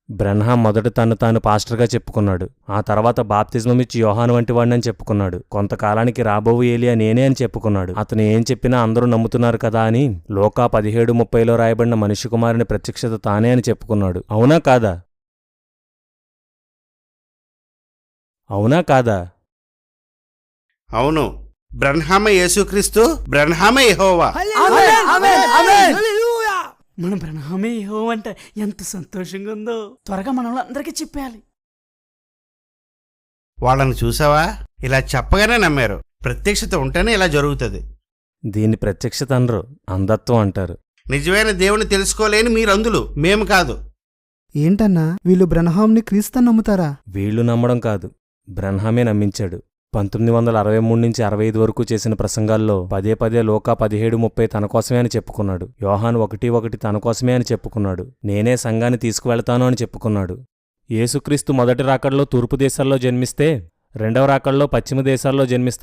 బ్రన్హాం మొదట తను తాను పాస్టర్గా చెప్పుకున్నాడు. ఆ తర్వాత బాప్తిజమమిచ్చి యోహాను వంటి వాడినని చెప్పుకున్నాడు. కొంతకాలానికి రాబోవు ఏలియా నేనే అని చెప్పుకున్నాడు. అతను ఏం చెప్పినా అందరూ నమ్ముతున్నారు కదా అని లోకా 17:30లో రాయబడిన మనిషి కుమారుని ప్రత్యక్షత తానే అని చెప్పుకున్నాడు. అవునా కాదా? అవునా కాదా? అవును. బ్రన్హామ యేసుక్రీస్తు, బ్రన్హామ యెహోవా. మన బ్రహ్మే యెహోవా అంటే ఎంత సంతోషంగా ఉందో. త్వరగా మనల్ని అందరికీ చెప్పేయాలి. వాళ్ళని చూసావా? ఇలా చెప్పగానే నమ్మారు. ప్రత్యక్షత ఉంటేనే ఇలా జరుగుతుంది. దీన్ని ప్రత్యక్షత అనరు, అంధత్వం అంటారు. నిజమైన దేవుని తెలుసుకోలేని మీరందులు, మేము కాదు. ఏంటన్నా వీళ్ళు బ్రన్హాంని క్రీస్తు నమ్ముతారా? వీళ్లు నమ్మడం కాదు, బ్రన్హామే నమ్మించాడు. 1963 నుంచి 65 వరకు చేసిన ప్రసంగాల్లో పదే పదే లోకా 17:30 తన కోసమే అని చెప్పుకున్నాడు. యోహాను 1:1 తన కోసమే అని చెప్పుకున్నాడు. నేనే సంఘాన్ని తీసుకువెళతాను అని చెప్పుకున్నాడు. యేసుక్రీస్తు మొదటి రాకడలో తూర్పు దేశాల్లో జన్మిస్తే, రెండవ రాకడలో పశ్చిమ దేశాల్లో జన్మిస్తాడు